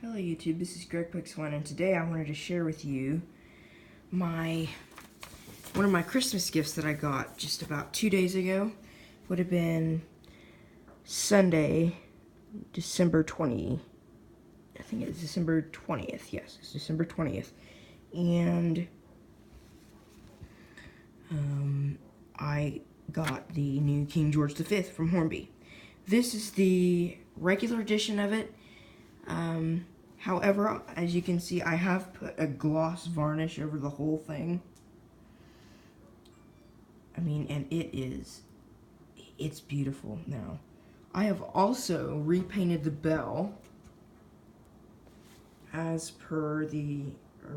Hello YouTube, this is GregPix1 and today I wanted to share with you one of my Christmas gifts that I got just about 2 days ago. Would have been Sunday, December 20, I think it's December 20th, yes, it's December 20th. And I got the new King George V from Hornby. This is the regular edition of it. However, as you can see, I have put a gloss varnish over the whole thing. I mean, and it's beautiful now. I have also repainted the bell as per the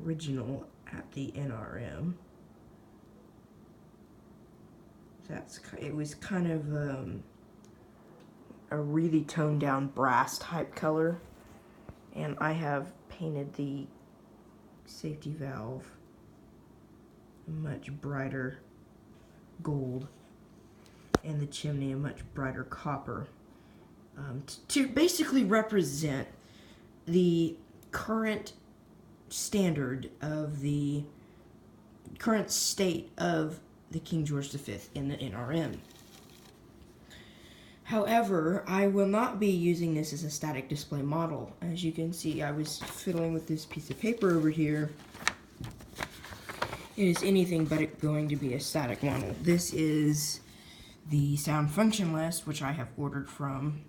original at the NRM. It was kind of a really toned down brass type color. And I have painted the safety valve a much brighter gold and the chimney a much brighter copper to basically represent the current standard of the current state of the King George V in the NRM. However, I will not be using this as a static display model. As you can see, I was fiddling with this piece of paper over here. It is anything but going to be a static model. This is the sound function list, which I have ordered from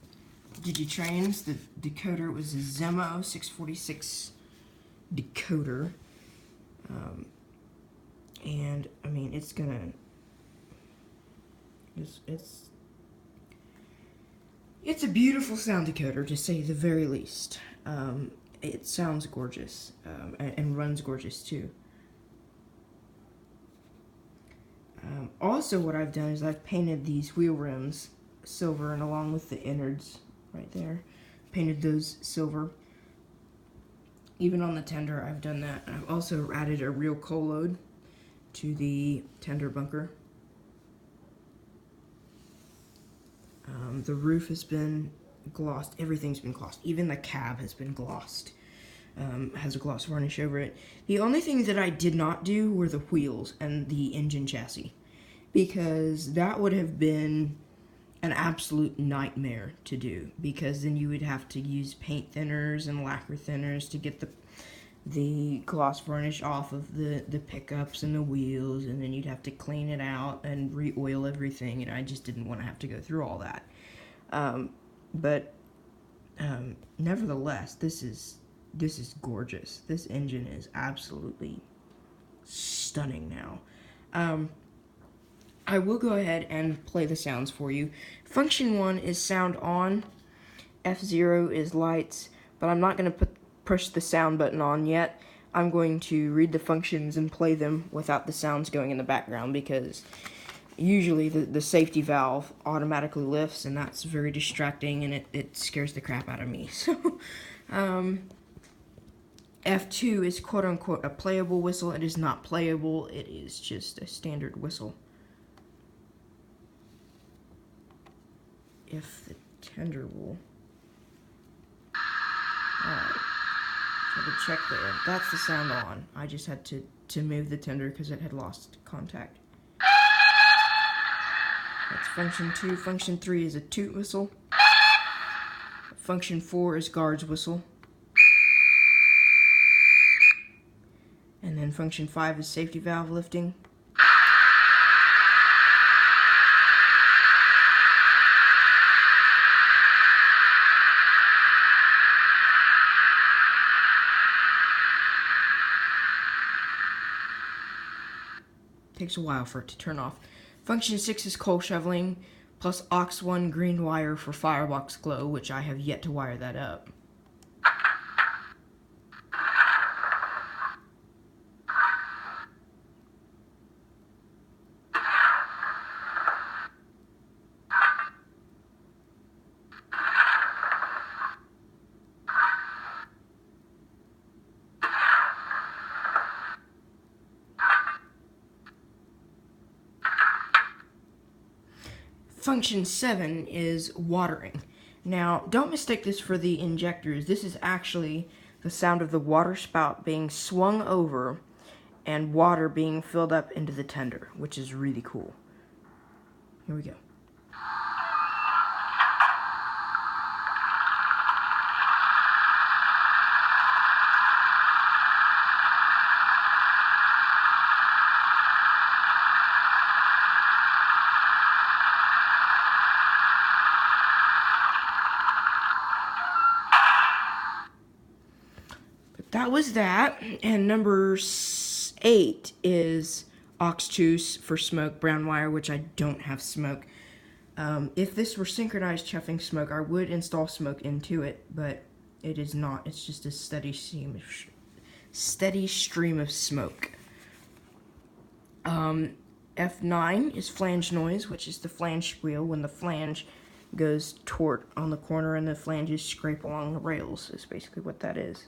Digitrains. The decoder was a Zemo 646 decoder. And, I mean, it's a beautiful sound decoder, to say the very least. It sounds gorgeous, and runs gorgeous too. Also, what I've done is I've painted these wheel rims silver, and along with the innards right there, painted those silver. Even on the tender, I've done that. I've also added a real coal load to the tender bunker. The roof has been glossed. Everything's been glossed. Even the cab has been glossed. Has a gloss varnish over it. The only thing that I did not do were the wheels and the engine chassis, because that would have been an absolute nightmare to do, because then you would have to use paint thinners and lacquer thinners to get the gloss varnish off of the pickups and the wheels, and then you'd have to clean it out and re-oil everything, and I just didn't want to have to go through all that. Nevertheless, this is gorgeous. This engine is absolutely stunning now. I will go ahead and play the sounds for you. Function 1 is sound on, F0 is lights, but I'm not going to push the sound button on yet. I'm going to read the functions and play them without the sounds going in the background, because usually the safety valve automatically lifts, and that's very distracting, and it scares the crap out of me. So, F2 is quote-unquote a playable whistle. It is not playable. It is just a standard whistle. If the tender will... Alright. So to check there. That's the sound on. I just had to move the tender because it had lost contact. That's function 2. Function 3 is a toot whistle. Function 4 is guard's whistle. And then function 5 is safety valve lifting. Takes a while for it to turn off. Function 6 is coal shoveling, plus aux1 green wire for firebox glow, which I have yet to wire that up. Function 7 is watering. Now, don't mistake this for the injectors. This is actually the sound of the water spout being swung over and water being filled up into the tender, which is really cool. Here we go. That was that, and number 8 is obtuse for smoke, brown wire, which I don't have smoke. If this were synchronized chuffing smoke, I would install smoke into it, but it is not. It's just a steady stream of smoke. F9 is flange noise, which is the flange squeal when the flange goes taut on the corner and the flanges scrape along the rails, is basically what that is.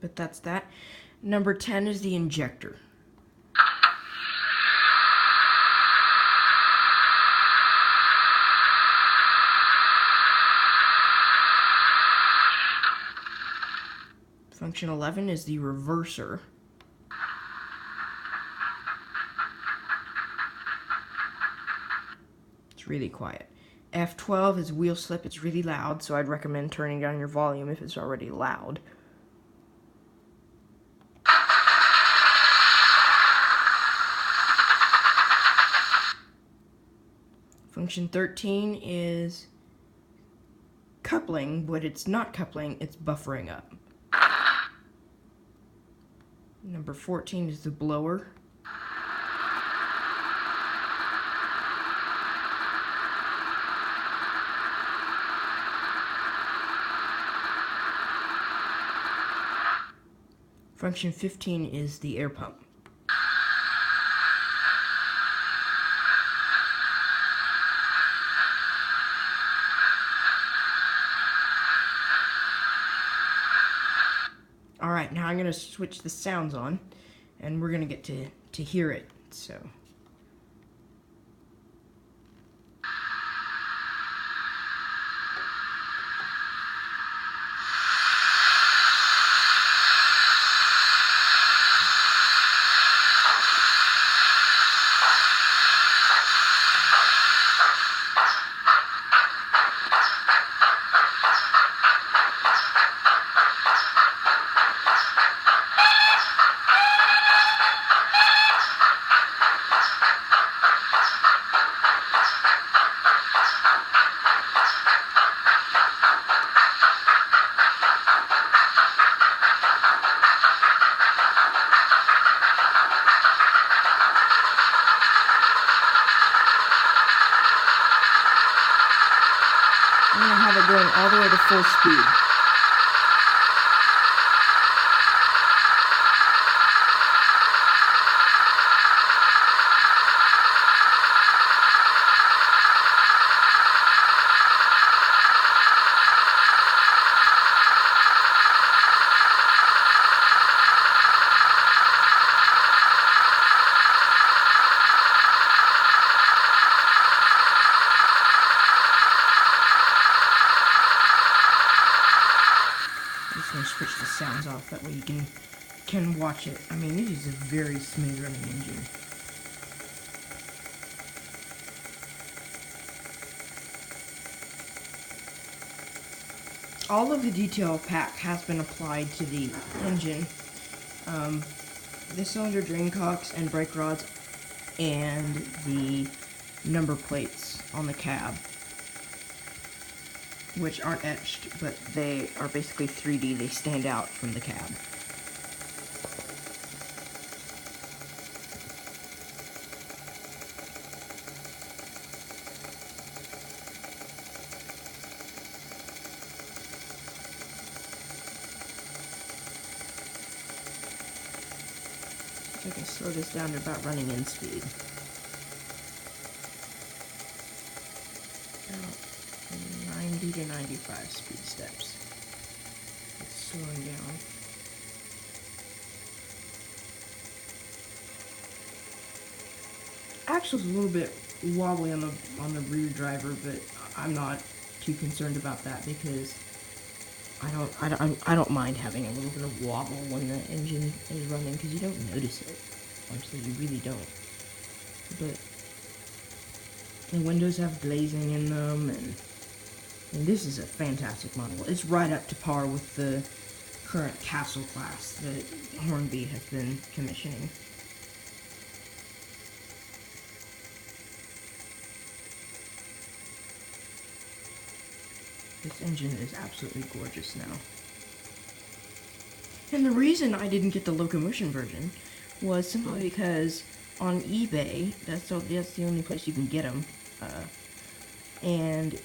But that's that. Number 10 is the injector. Function 11 is the reverser. It's really quiet. F12 is wheel slip. It's really loud, so I'd recommend turning down your volume if it's already loud. Function 13 is coupling, but it's not coupling, it's buffering up. Number 14 is the blower. Function 15 is the air pump. Alright, now I'm going to switch the sounds on, and we're going to get to hear it, so... I'm going to have it going all the way to full speed. I'm just going to switch the sounds off, that way you can watch it. I mean, it is a very smooth running engine. All of the detail pack has been applied to the engine. The cylinder drain cocks and brake rods and the number plates on the cab, which aren't etched, but they are basically 3D. They stand out from the cab. So I can slow this down to about running in speed. About 90 to 95 speed steps. It's slowing down. axle's a little bit wobbly on the rear driver, but I'm not too concerned about that because I don't mind having a little bit of wobble when the engine is running because you don't notice it. Honestly, you really don't. But the windows have glazing in them, and this is a fantastic model. It's right up to par with the current Castle class that Hornby has been commissioning. This engine is absolutely gorgeous now. And the reason I didn't get the locomotion version was simply because on eBay, that's the only place you can get them, and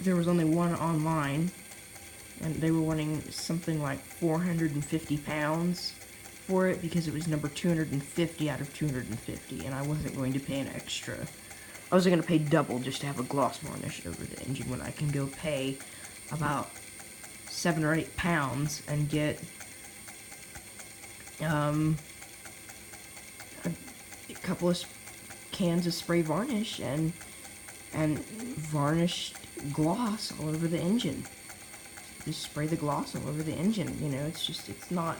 there was only one online, and they were wanting something like 450 pounds for it because it was number 250 out of 250, and I wasn't going to pay an extra. I wasn't going to pay double just to have a gloss varnish over the engine when I can go pay about 7 or 8 pounds and get a couple of cans of spray varnish and varnished gloss all over the engine. Just spray the gloss all over the engine, you know, it's not,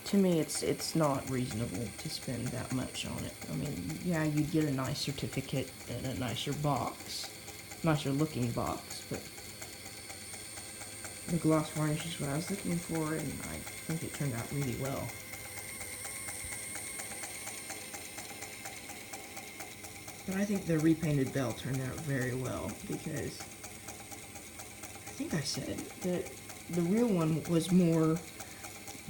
to me, it's not reasonable to spend that much on it. I mean, yeah, you'd get a nice certificate and a nicer box, nicer looking box, but the gloss varnish is what I was looking for, and I think it turned out really well. But I think the repainted bell turned out very well because I think I said that the real one was more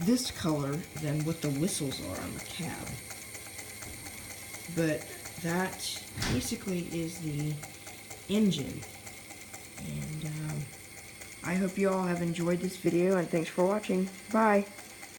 this color than what the whistles are on the cab. But that basically is the engine. And I hope you all have enjoyed this video, and thanks for watching. Bye!